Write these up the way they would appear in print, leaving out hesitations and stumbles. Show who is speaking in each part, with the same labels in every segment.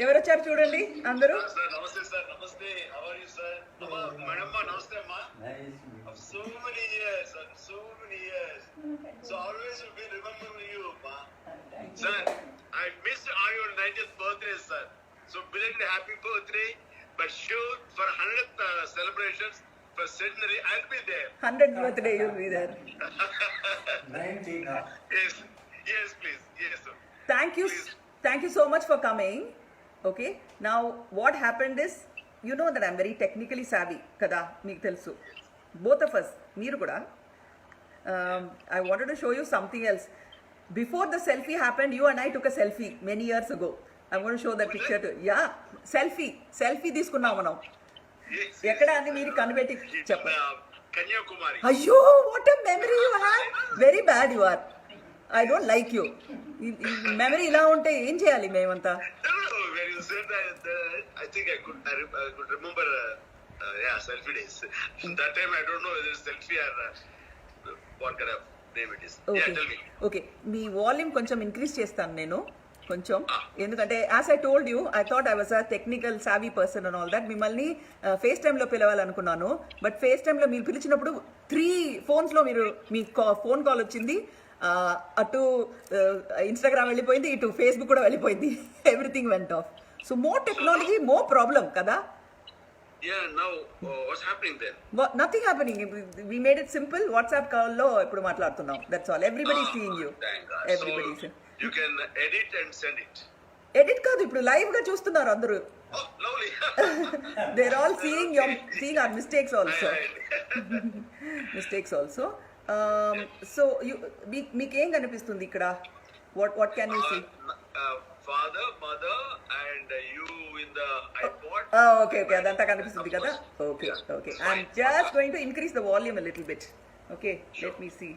Speaker 1: ఎవరు వచ్చారు చూడండి అందరూ.
Speaker 2: నమస్తే సార్. నమస్తే. How are you sir? Madam నమస్తే అమ్మా. So many years, so many years. So always will be remembering you, ma. Sir, I missed your 90th birthday, sir. So belated happy birthday. But sure, for 100th celebrations for centenary, I'll be there.
Speaker 1: 100th birthday you'll be there.
Speaker 3: 90 now.
Speaker 2: Yes, please. Yes, sir.
Speaker 1: Thank you so much for coming. Okay, now what happened is, you know that I'm very technically savvy kada, meeku telusu, both of us, meeru kuda. I wanted to show you something else. Before the selfie happened, you and I took a selfie many years ago. I'm going to show that picture to you. Yeah, selfie తీసుకున్నాం మనం. ఎక్కడ అని మీరు కనిపెట్టి చెప్పండి.
Speaker 2: కన్యాకుమారి.
Speaker 1: అయ్యో, what a memory you have. Very bad you are. I don't like you. Memory ఇలా ఉంటే ఏం చేయాలి మేమంతా?
Speaker 2: When you said that, I think I could remember, selfie days. That time I don't know whether it's selfie or what kind of name it is.
Speaker 1: Okay.
Speaker 2: Yeah, tell me.
Speaker 1: Okay, me volume కొంచెం increase చేస్తాను నేను కొంచెం, ఎందుకంటే as I told you, I thought I was a technical savvy person and all that. మిమ్మల్ని face టైంలో పిలవాలనుకున్నాను, but face టైంలో మీరు పిలిచినప్పుడు 3 phonesలో మీరు మీ ఫోన్ కాల్ వచ్చింది. అటు ఇన్స్టాగ్రామ్ వెళ్ళిపోయింది, ఇటు ఫేస్బుక్ కూడా వెళ్ళిపోయింది. Everything went off. So more technology, more problem కదా.
Speaker 2: Yeah, now what's happening then?
Speaker 1: Nothing happening. We made it simple. WhatsApp call లో ఇప్పుడు మాట్లాడుతున్నాం. That's all. Everybody is seeing you.
Speaker 2: Thank God.
Speaker 1: Everybody is.
Speaker 2: So you can edit and send it.
Speaker 1: Edit కాదు, ఇప్పుడు live గా చూస్తున్నారు అందరూ.
Speaker 2: Oh, lovely.
Speaker 1: They're all seeing our mistakes also. Mistakes also. So మీకేం కనిపిస్తుంది ఇక్కడ? What can you see?
Speaker 2: Father, mother and you in the iPod.
Speaker 1: Okay, అదంతా కనిపిస్తుంది కదా. Okay. I'm just going to increase the volume a little bit. Okay, let me see.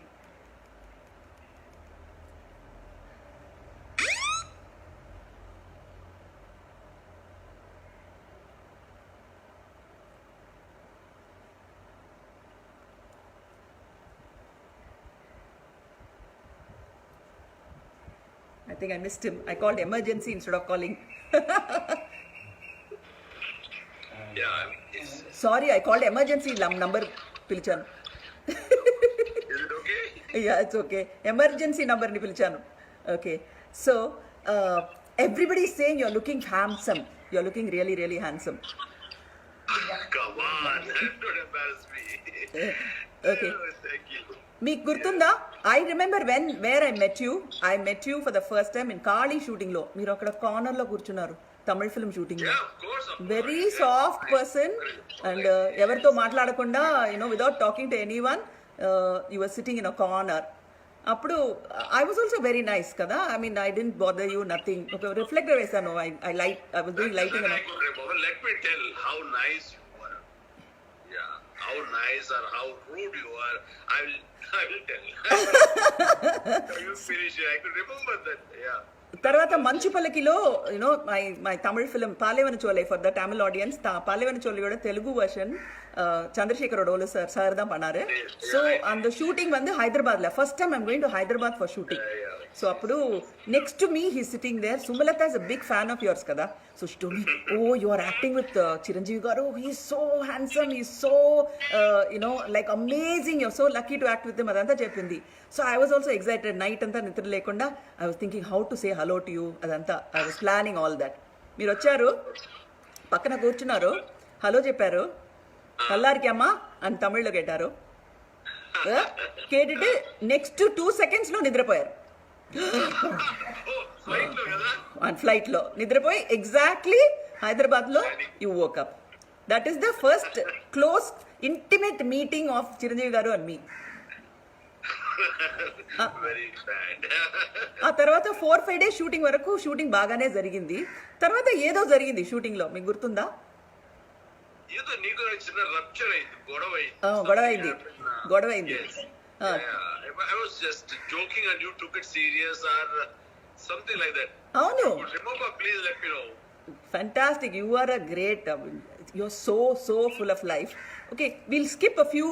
Speaker 1: I think I missed him. I called emergency instead of calling.
Speaker 2: Yeah, it's,
Speaker 1: Sorry, I called emergency number పిలిచాను.
Speaker 2: is it okay?
Speaker 1: Yeah, it's okay. Emergency number ni పిలిచాను. Okay. So, everybody is saying you're looking handsome. You're looking really, really handsome.
Speaker 2: Come on, don't embarrass me.
Speaker 1: Okay.
Speaker 2: Thank you.
Speaker 1: మీకు గుర్తుందా? I remember where I met you for the first time in Kali shooting లో. మీరు అక్కడ corner లో కూర్చున్నారు Tamil film shooting లో.
Speaker 2: Yeah, of course.
Speaker 1: Very soft person and ఎవరితో మాట్లాడకుండా, without talking to anyone, you were sitting in a corner. అప్పుడు I was also very nice కదా. I mean, I didn't bother you, nothing. ఒక reflector వేసాను. I was doing lighting.
Speaker 2: I could remember. Let me tell how nice you were. Yeah, how nice or how rude you are. I will tell. You finish it. I could remember that. Yeah.
Speaker 1: తర్వాత మంచు పల్లకిలో my Tamil film Palaivana Solai, for the Tamil audience, Palaivana చోலையோட Telugu version சந்திரசேகரோட sir தான் பண்ணாரு. So அந்த shooting வந்து ஹைதராபாத்ல first time I'm going to Hyderabad for shooting. So అప్పుడు next to me he sitting there. Sumalatha is a big fan of yours కదా. So she told me, oh you are acting with Chiranjeevi garu, he is so handsome, he is so like amazing, your so lucky to act with him, అదంతా చెప్పింది. So I was also excited. Night అంతా నిద్ర లేకుండా I was thinking how to say hello to you, అదంతా I was planning all that. మీరు వచ్చారు, పక్కన కూర్చున్నారు, హలో చెప్పారు, నల్లారికి అమ్మా అని తమిళ్లో కేటారు. కేட்டுட்டு నెక్స్ట్ 2 seconds లో నిద్రపోయారు. ఫ్లైట్ లో నిద్రపోయి ఎగ్జాక్ట్లీ హైదరాబాద్ లో you woke up. That is the first close intimate meeting of Chiranjeevi garu and మీ. ఆ తర్వాత 4-5 days షూటింగ్ వరకు షూటింగ్ బాగానే జరిగింది. తర్వాత ఏదో జరిగింది షూటింగ్ లో, మీకు గుర్తుందా? గొడవ అయింది.
Speaker 2: I was just joking and you took it serious or something like that.
Speaker 1: అవును.
Speaker 2: Remember, please let me know.
Speaker 1: Fantastic. You are a great, you're so full of life. Okay, we'll skip a few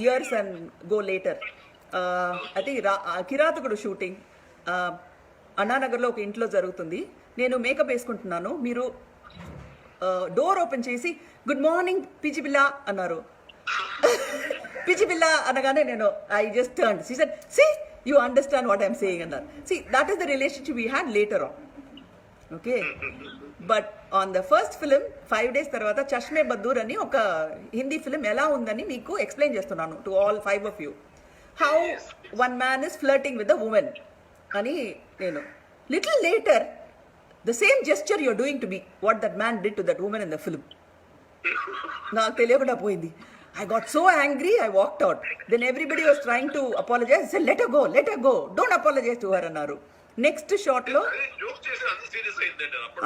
Speaker 1: years and go later. I think Kirathakudu shooting అన్నానగర్లో ఒక ఇంట్లో జరుగుతుంది. నేను makeup వేసుకుంటున్నాను, మీరు door open చేసి good morning పిచ్చి పిల్ల అన్నారు. పిచ్చి పిల్ల అనగానే నేను I just turn, she said see you understand what I'm saying అన్నారు. See that is the relationship we had later on. Okay, but on the first film 5 days తర్వాత చష్మే బద్దూర్ అని ఒక హిందీ ఫిలిం ఎలా ఉందని మీకు ఎక్స్ప్లెయిన్ చేస్తున్నాను to all 5 of you. How one man is flirting with the women అని నేను. Little later the same gesture you're doing to me what that man did to that women in the film. నాకు తెలియకుండా పోయింది. I got so angry, I walked out. Then everybody was trying to apologize. I said, let her go. Don't apologize to her అన్నారు. Next shot లో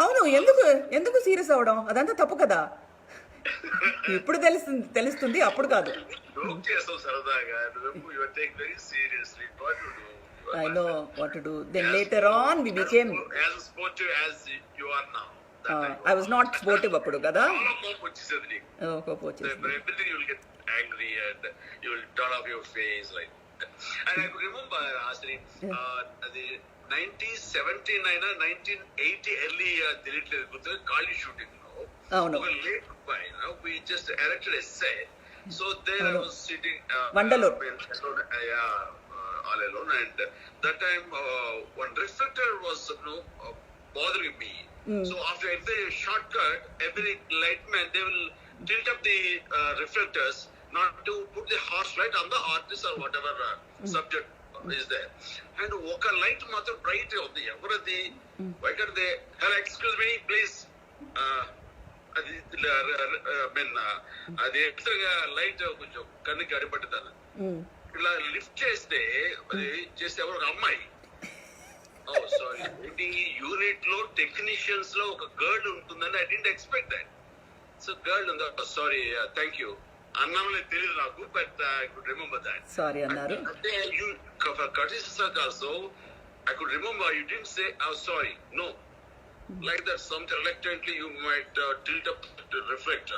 Speaker 1: అవును, ఎందుకు serious అవడం, అదంతా తప్పు కదా. ఇప్పుడు తెలుస్తుంది అప్పుడు కాదు. I know what to do. Then later on we became
Speaker 2: as sportive as you are now.
Speaker 1: I was not sportive appudu kada.
Speaker 2: Kopu vachesindi. Everything you will get angry and you will turn off your face like that. And I could remember Ashri, the 1979 1980 early delete Kali shooting now.
Speaker 1: Avunu.
Speaker 2: We just erected a set. So there I was sitting
Speaker 1: Vandalur.
Speaker 2: All alone, and that time one reflector was bothering me. So after every shortcut, every lightman, they will tilt up the reflectors not to put the harsh light on the artist or whatever subject is there. And oka light mother bright of the everything. Why can't they? Hello, excuse me, please. అది ఎట్లా light కొంచెం కన్నుకి అడిపట్టుతాను. ఇలా lift చేస్తే అది చేస్తే ఎవరు ఒక అమ్మాయి, సారీ, యూనిట్ లో టెక్నీషియన్స్ లో ఒక గర్ల్ ఉంటుందని I didn't expect that. So girl ఉందా, సారీ, థ్యాంక్ యూ అన్నామని తెలియదు నాకు, but I could remember that.
Speaker 1: Sorry అన్నారు.
Speaker 2: అంటే you also I could remember you didn't say sorry, no, like that. Some reluctantly you might tilt up to reflect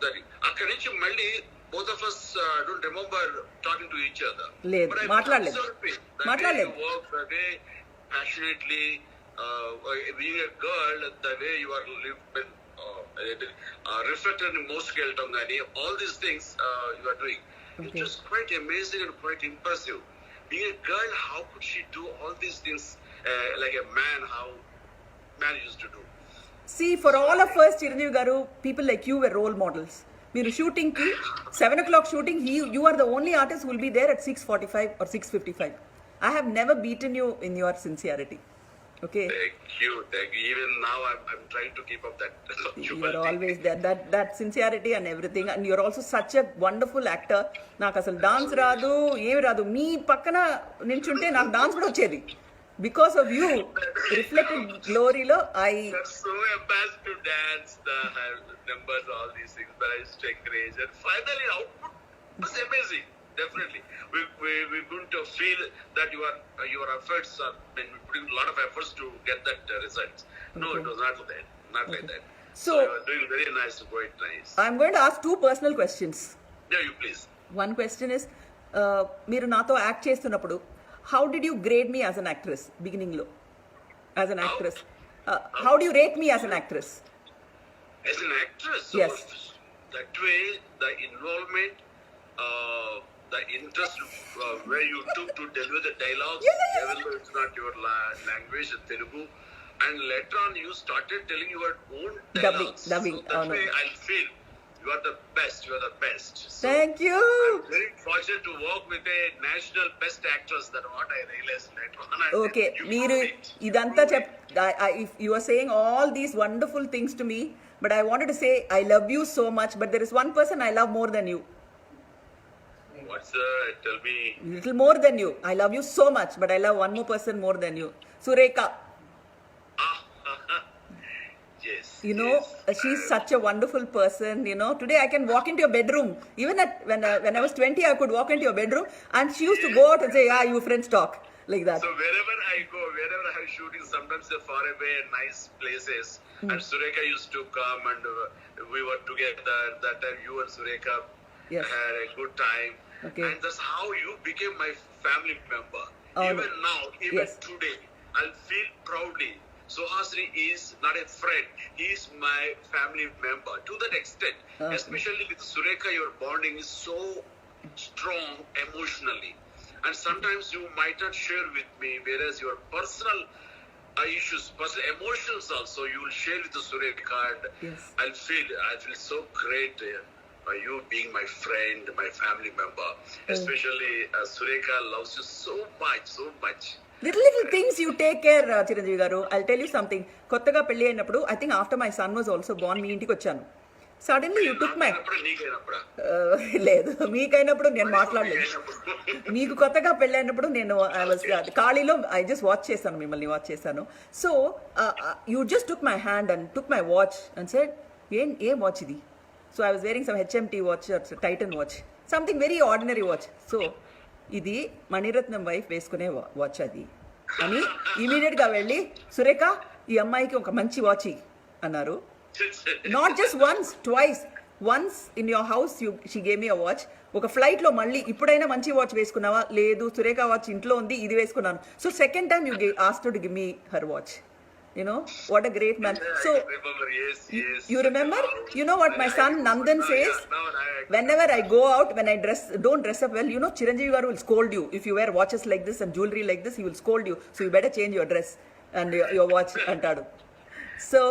Speaker 2: that akkadi nunchi malli both of us don't remember talking to each other.
Speaker 1: లేదు, మాట్లాడలేదు.
Speaker 2: Work the way passionately, being a girl, the way you are living, reflected in most keltam gani, all these things you are doing. Okay. It was quite amazing and quite impressive. Being a girl, how could she do all these things like a man, how man used to do?
Speaker 1: See, for all of us, Chiranjeevi garu, people like you were role models. మీరు shooting కి 7 o'clock shooting, you are the only artist who will be there at 6:45 or 6:55. I have never beaten you in your sincerity. Okay,
Speaker 2: Thank you. Even now I'm trying to keep up that
Speaker 1: you are always there, that sincerity and everything, and you are also such a wonderful actor. నాకు అసలు dance రాదు, ఏమి రాదు, మీ పక్కన నిల్చుంటే నాకు dance కూడా వచ్చేది. Because of you, reflected glory lo
Speaker 2: I'm so embarrassed to dance the numbers, all these things, but I used to encourage, and finally output was amazing. Definitely, we going to feel that your efforts are been putting a lot of efforts to get that results. No, it was not like that. So you are doing very nice, quite nice.
Speaker 1: I'm going to ask 2 personal questions.
Speaker 2: Yeah, you please.
Speaker 1: One question is, మీరు నాతో act చేస్తున్నప్పుడు how did you grade me as an actress beginning lo, as an actress? How do you rate me as an actress?
Speaker 2: As an actress?
Speaker 1: Yes.
Speaker 2: So that way, the involvement, the interest where you took to deliver the dialogues, even though it's not your language, Telugu, and later on you started telling your own dialogues.
Speaker 1: Dubbing.
Speaker 2: So that way I'll feel you are the best. So
Speaker 1: Thank you.
Speaker 2: I'm very fortunate to work with a national best actress. That's what I realized later on.
Speaker 1: Okay, మీరు ఇదంతా if you are saying all these wonderful things to me, but I wanted to say I love you so much, but there is one person I love more than you.
Speaker 2: What's that? Tell me.
Speaker 1: Little more than you. I love you so much, but I love one more person more than you. Sureka.
Speaker 2: Yes.
Speaker 1: You know, she's such a wonderful person. You know, today I can walk into your bedroom. Even when I was 20, I could walk into your bedroom, and she used to go out and say, "Yeah, you friends talk," like that.
Speaker 2: So wherever I go, wherever I have shooting, sometimes they're far away, nice places, and Sureka used to come, and we were together. That time you and Sureka had a good time, and that's how you became my family member. Even now, even today, I'll feel proudly. Suhasini is not a friend. He is my family member. To that extent,
Speaker 1: Okay.
Speaker 2: especially with Surekha, your bonding is so strong emotionally. And sometimes you might not share with me, whereas your personal issues, personal emotions also, you will share with the Surekha. And
Speaker 1: Yes.
Speaker 2: I feel so great by you being my friend, my family member. Especially Surekha loves you so much.
Speaker 1: Little things you take care Chiranjeevi garu. I tell you something. కొత్తగా పెళ్లి అయినప్పుడు I think after my son was also born మీ ఇంటికి వచ్చాను. Suddenly you took my
Speaker 2: నీకైనప్పుడా?
Speaker 1: లేదు, మీకైనప్పుడు నేను మాట్లాడలేదు. మీకు కొత్తగా పెళ్ళైనప్పుడు నేను ఐ వాజ్ ఖాళీలో ఐ జస్ట్ వాచ్ చేశాను, మిమ్మల్ని వాచ్ చేశాను. So you just took my hand and took my watch and said ఏం వాచ్ ఇది? So I was wearing some HMT watch, Titan watch, something very ordinary watch. So ఇది Mani Ratnam wife వేసుకునే watch అది అని ఇమీడియట్గా వెళ్ళి సురేఖ ఈ అమ్మాయికి ఒక మంచి వాచ్ అన్నారు. Not just once, twice. Once in your house she gave me a watch. ఒక ఫ్లైట్లో మళ్ళీ ఇప్పుడైనా మంచి వాచ్ వేసుకున్నావా? లేదు, సురేఖ వాచ్ ఇంట్లో ఉంది, ఇది వేసుకున్నాను. So second time you asked to give me her watch. You know what a great man. So
Speaker 2: remember, yes.
Speaker 1: You remember? You know what my son Nandan says? Whenever I go out, when I don't dress up well, you know, Chiranjeevi garu will scold you if you wear watches like this and jewelry like this. He will scold you. So you better change your dress and your watch antadu. So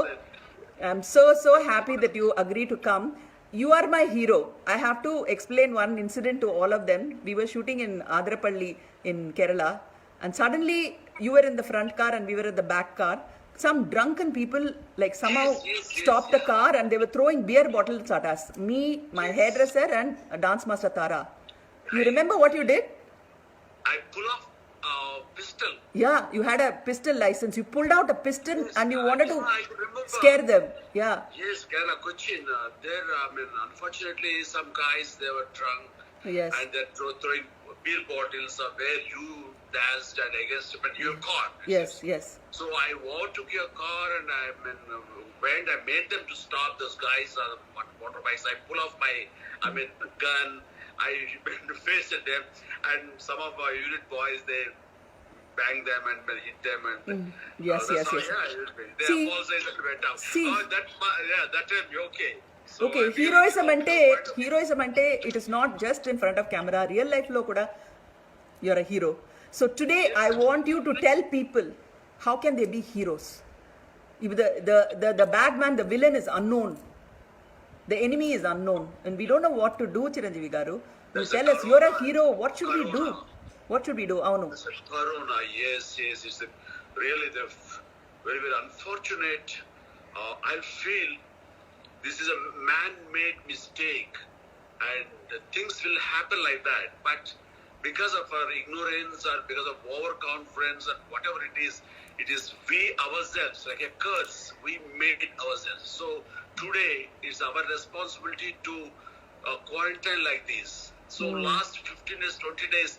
Speaker 1: I'm so happy that you agree to come. You are my hero. I have to explain one incident to all of them. We were shooting in Adrapalli in Kerala, and suddenly you were in the front car and we were at the back car. Some drunken people like somehow stopped the car and they were throwing beer bottles at us. Me, my hairdresser and dance master Tara. You remember what you did?
Speaker 2: I pull off a pistol.
Speaker 1: Yeah, you had a pistol license. You pulled out a pistol and you wanted to
Speaker 2: I could remember.
Speaker 1: scare them. Yeah.
Speaker 2: Yes, Kerala, Cochin. There, unfortunately, some guys, they were drunk.
Speaker 1: Yes.
Speaker 2: And they're throwing beer bottles where you danced and against but your car.
Speaker 1: Yes.
Speaker 2: So I took your car and I made them to stop those guys on motorbikes. I pull off my gun. I faced them, and some of our unit boys, they bang them and hit them and
Speaker 1: Yes.
Speaker 2: They
Speaker 1: See-
Speaker 2: apologized and went out.
Speaker 1: see-
Speaker 2: That time okay. So
Speaker 1: Okay,
Speaker 2: I feel
Speaker 1: heroism
Speaker 2: so
Speaker 1: ante
Speaker 2: proud of-
Speaker 1: heroism ante it is not just in front of camera. Real life lo kuda you're a hero. So today I want you to tell people how can they be heroes. If the bad man, the villain is unknown, the enemy is unknown, and we don't know what to do. Chiranjeevi garu, you
Speaker 2: That's
Speaker 1: tell
Speaker 2: a
Speaker 1: us you're a
Speaker 2: corona.
Speaker 1: hero. What should we do?
Speaker 2: Corona.
Speaker 1: What should we do? Avunu.
Speaker 2: Corona, yes, it's really the very unfortunate. I feel this is a man-made mistake, and things will happen like that. But because of our ignorance or because of overconfidence and whatever it is we ourselves, like a curse, we made it ourselves. So today it's our responsibility to quarantine like this. So last 15 days, 20 days,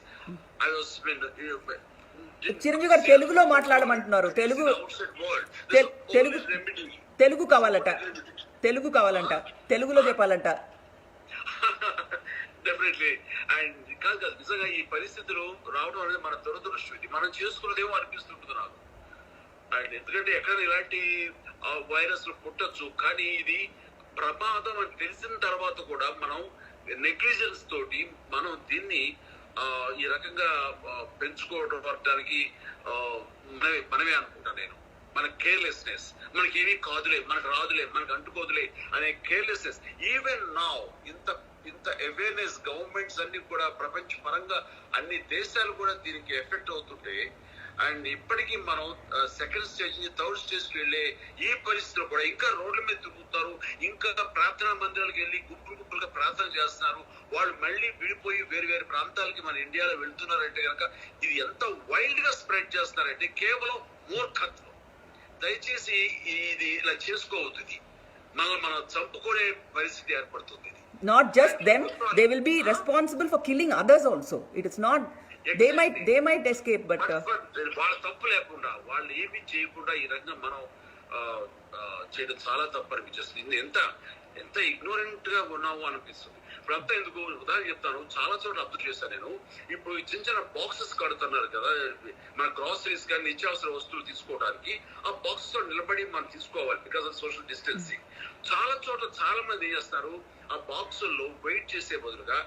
Speaker 2: I was
Speaker 1: Chiranjeevi గారు తెలుగులో మాట్లాడమంటున్నారు. Telugu
Speaker 2: outside world.
Speaker 1: తెల్-
Speaker 2: There's
Speaker 1: Telugu
Speaker 2: only remedy.
Speaker 1: Telugu కావాలంట, తెలుగులో చెప్పాలంట.
Speaker 2: Definitely. And కాదు నిజంగా ఈ పరిస్థితులు రావడం అనేది మన దురదృష్టం. ఇది మనం చేసుకున్నదేమో అనిపిస్తుంటుంది నాకు. అండ్ ఎందుకంటే ఎక్కడ ఇలాంటి వైరస్ పుట్టొచ్చు, కానీ ఇది ప్రమాదం అని తెలిసిన తర్వాత కూడా మనం నెగ్లిజెన్స్ తోటి మనం దీన్ని ఈ రకంగా పెంచుకోవడానికి మనమే అనుకుంటా నేను. మన కేర్లెస్నెస్, మనకి ఏమీ కాదులే, మనకు రాదులే, మనకు అంటుకోదులే అనే కేర్లెస్నెస్. ఈవెన్ నౌ ఇంత అవేర్నెస్ గవర్నమెంట్స్ అన్ని కూడా ప్రపంచ పరంగా అన్ని దేశాలు కూడా దీనికి ఎఫెక్ట్ అవుతుంటే, అండ్ ఇప్పటికీ మనం సెకండ్ స్టేజ్ నుంచి థర్డ్ స్టేజ్ కి వెళ్ళే ఈ పరిస్థితులు కూడా ఇంకా రోడ్ల మీద తిరుగుతారు, ఇంకా ప్రార్థనా మందిరాలకు వెళ్ళి గుంపులుగా ప్రార్థన చేస్తున్నారు. వాళ్ళు మళ్ళీ విడిపోయి వేరు ప్రాంతాలకి మన ఇండియాలో వెళ్తున్నారంటే కనుక ఇది ఎంత వైల్డ్ గా స్ప్రెడ్ చేస్తున్నారంటే కేవలం మూర్ఖత్వం. దయచేసి ఇది ఇలా చేసుకోవద్దు. ఇది మనం చంపుకునే పరిస్థితి ఏర్పడుతుంది.
Speaker 1: Not just them, they will be responsible for killing others also. It is not, they might escape, but
Speaker 2: వాళ్ళ తప్పు లేకుండా, వాళ్ళు ఏమి చేయకుండా ఈ రకంగా మనం చేయడం చాలా తప్పు అనిపించేస్తుంది. ఎంత ఇగ్నోరెంట్ గా ఉన్నాము అనిపిస్తుంది. ఇప్పుడు అంతా ఎందుకు ఉదాహరణ చెప్తాను, చాలా చోట్ల అబ్జర్వ్ చేశాను నేను. ఇప్పుడు ఈ చిన్న చిన్న బాక్సెస్ కడుతున్నారు కదా మన గ్రాసరీస్ కానీ నిత్యావసర వస్తువులు తీసుకోవడానికి, ఆ బాక్సెస్ లో నిలబడి మనం తీసుకోవాలి బికాస్ ఆఫ్ సోషల్ డిస్టెన్సింగ్. చాలా చోట్ల చాలా మంది ఏం చేస్తారు, ఆ బాక్సుల్లో వెయిట్ చేసే బదులుగా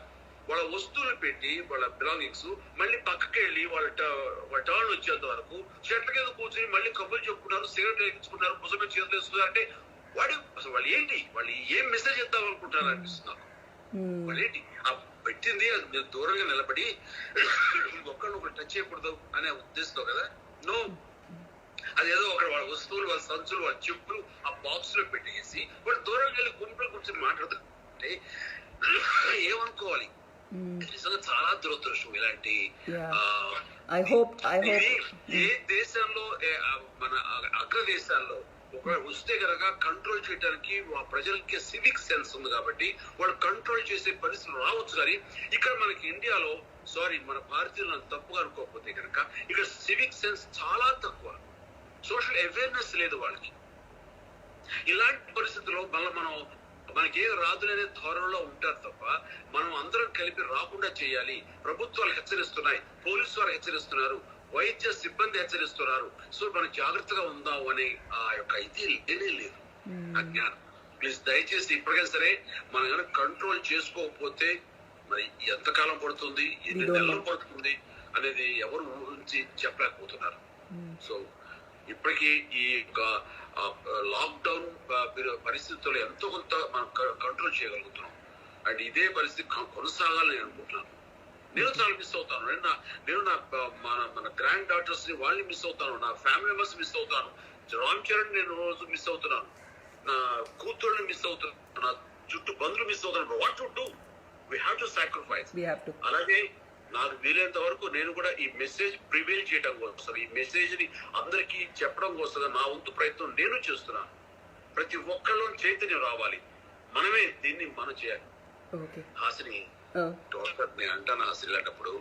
Speaker 2: వాళ్ళ వస్తువులు పెట్టి వాళ్ళ బిలాంగింగ్స్ మళ్ళీ పక్కకి వెళ్ళి వాళ్ళ టర్న్ వచ్చేంత వరకు చెట్ల కింద కూర్చొని మళ్ళీ కబుర్లు చెప్పుకున్నారు, సిగరెట్ వేయించుకున్నారు, పుసమే చేతులు వేసుకున్నారు. అంటే అసలు వాళ్ళు ఏంటి, వాళ్ళు ఏం మెసేజ్ ఇద్దాం అనుకుంటారు అనిపిస్తుంది నాకు. వాళ్ళు ఏంటి ఆ పెట్టింది అది మీరు దూరంగా నిలబడి ఒకరినొకరు టచ్ చేయకూడదు అనే ఉద్దేశంతో కదా. నో, అదేదో ఒకటి వాళ్ళ వస్తువులు, వాళ్ళ సంచులు, వాళ్ళ చెప్పులు ఆ బాక్స్ లో పెట్టేసి వాళ్ళు దూరంగా వెళ్ళి గుంపులో కూర్చొని మాట్లాడుతుంటే ఏమనుకోవాలి. నిజంగా చాలా దురదృష్టం ఇలాంటి. ఏ దేశంలో మన అగ్ర దేశాల్లో ఒకవేళ వస్తే కనుక కంట్రోల్ చేయడానికి ప్రజలకి సివిక్ సెన్స్ ఉంది కాబట్టి వాళ్ళు కంట్రోల్ చేసే పరిస్థితులు రావచ్చు. కానీ ఇక్కడ మనకి ఇండియాలో సారీ మన భారతీయులను తప్పుగా అనుకోకపోతే కనుక ఇక్కడ సివిక్ సెన్స్ చాలా తక్కువ, సోషల్ అవేర్నెస్ లేదు వాళ్ళకి. ఇలాంటి పరిస్థితుల్లో మళ్ళీ మనకి ఏం రాదులనే ధోరణిలో ఉంటారు తప్ప మనం అందరం కలిపి రాకుండా చేయాలి. ప్రభుత్వాలు హెచ్చరిస్తున్నాయి, పోలీసు వారు హెచ్చరిస్తున్నారు, వైద్య సిబ్బంది హెచ్చరిస్తున్నారు. సో మనం జాగ్రత్తగా ఉందాం అనే ఆ యొక్క ఇది లేనే లేదు, ఆ జ్ఞానం. ప్లీజ్ దయచేసి ఇప్పటికైనా సరే మనం కనుక కంట్రోల్ చేసుకోకపోతే మరి ఎంతకాలం పడుతుంది, ఎన్ని నెలలు పడుతుంది అనేది ఎవరు ఊహించి చెప్పలేకపోతున్నారు. సో ఇప్పటికీ ఈ లాక్డౌన్ పరిస్థితుల్లో ఎంతో కొంత మనం కంట్రోల్ చేయగలుగుతున్నాం. అండ్ ఇదే పరిస్థితి కొనసాగాలని నేను అనుకుంటున్నాను. నేను చాలా మిస్ అవుతాను. నేను మన గ్రాండ్ డాటర్స్ ని వాళ్ళని మిస్ అవుతాను, నా ఫ్యామిలీ మెంబర్స్ మిస్ అవుతాను, రామ్ చరణ్ నేను రోజు మిస్ అవుతున్నాను, నా కూతుళ్ళని మిస్ అవుతున్నాను, నా చుట్టూ బంధువులు మిస్ అవుతున్నాను. What to do, we have to sacrifice. అలాగే నాకు వీలైనంత వరకు నేను కూడా ఈ మెసేజ్ ప్రివేల్ చేయడం కోసం, ఈ మెసేజ్ ని అందరికీ చెప్పడం కోసం నా వంతు ప్రయత్నం నేను చేస్తున్నాను. ప్రతి ఒక్కరిలో చైతన్యం రావాలి, మనమే దీన్ని మనం చేయాలి. హాసిని డాక్టర్ నేను అంటాను, హాసిని అంటప్పుడు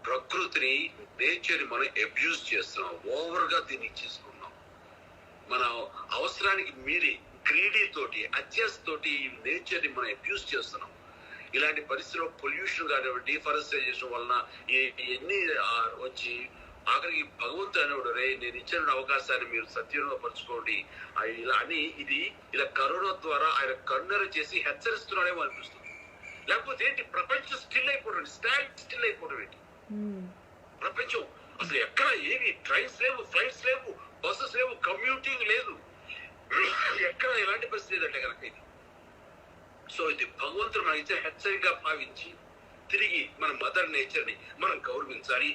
Speaker 2: ప్రకృతిని నేచర్ ని మనం అబ్యూజ్ చేస్తున్నాం, ఓవర్ గా దీన్ని చేసుకున్నాం. మన అవసరానికి మీరి గ్రీడీ తోటి అత్యాస తోటి నేచర్ ని మనం అబ్యూజ్ చేస్తున్నాం. ఇలాంటి పరిస్థితుల్లో పొల్యూషన్ కానివ్వండి, డిఫారెస్టేషన్ వలన ఎన్ని వచ్చి ఆఖరికి భగవంతుడు అనేవాడు, రే నేను ఇచ్చిన అవకాశాన్ని మీరు సద్వినియోగపరచుకోండి ఇలా అని ఇది ఇలా కరోనా ద్వారా ఆయన కన్నెర చేసి హెచ్చరిస్తున్నాడేమో అనిపిస్తుంది. లేకపోతే ఏంటి, ప్రపంచం స్టిల్ అయిపోవడం, స్టిల్ అయిపోవడం ఏంటి? ప్రపంచం అసలు ఎక్కడ ఏవి ట్రైన్స్ లేవు, ఫ్లైట్స్ లేవు, బస్సెస్ లేవు, కమ్యూటింగ్ లేదు, ఎక్కడ ఎలాంటి పరిస్థితి లేదంటే కనుక ఇది. సో ఇది భగవంతుడు మన ఇచ్చే హెచ్చరికగా భావించి తిరిగి మన మదర్ నేచర్ ని మనం గౌరవించాలి,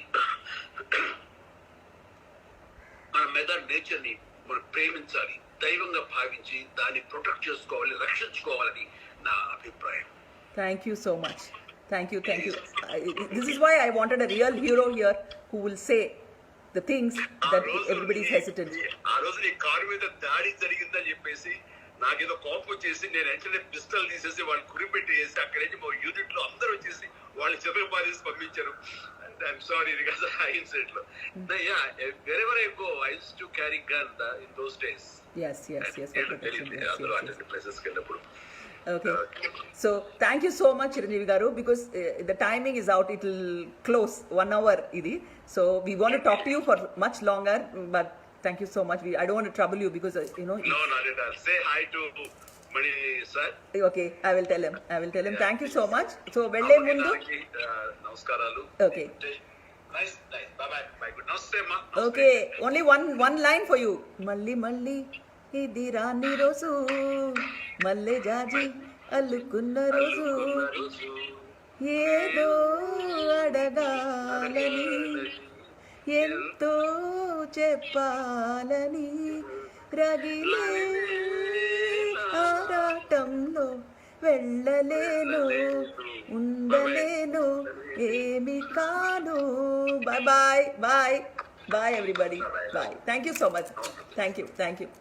Speaker 2: మన మదర్ నేచర్ ని మనం ప్రేమించాలి, దైవంగా భావించి దాన్ని ప్రొటెక్ట్ చేసుకోవాలి, రక్షించుకోవాలని నా అభిప్రాయం.
Speaker 1: Thank you so much. Thank you. This is why I wanted a real hero here who will say the things that everybody is hesitant.
Speaker 2: ఆ రోజు నీ కారు మీద దాడి జరిగిందని చెప్పేసి నాకేదో కోపం వచ్చేసి నేను వెంటనే పిస్టల్ తీసేసి వాళ్ళు కురిపెట్టి వేసి అక్కడి నుంచి మా యూనిట్ లో అందరూ వచ్చేసి వాళ్ళు చెవులు పారేసి పంపించారు. I'm sorry because I incident లో. wherever I go I used to carry gun in those days.
Speaker 1: Yes.
Speaker 2: అందులో అటువంటి ప్లేసెస్ కి వెళ్ళినప్పుడు.
Speaker 1: Okay. So thank you so much Chiranjeevi garu, because the timing is out, it will close 1 hour idi. So we want to talk to you for much longer, but thank you so much. I don't want to trouble you because
Speaker 2: No, not at all. Say hi to Mani sir.
Speaker 1: Okay, I will tell him. Thank you so much. So velle mundu
Speaker 2: namaskaralu.
Speaker 1: Okay,
Speaker 2: nice. Bye. Good. Namaste ma.
Speaker 1: Okay, only one line for you. Malli ఇది రాని రోజు, మల్లె జాజి అల్లుకున్న రోజు, ఏదో అడగాలని ఎంతో చెప్పాలని రగిలే ఆరాటంలో వెళ్ళలేను, ఉండలేను, ఏమి కాను. Bye everybody. Bye. Thank you so much. Thank you.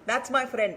Speaker 1: That's my friend.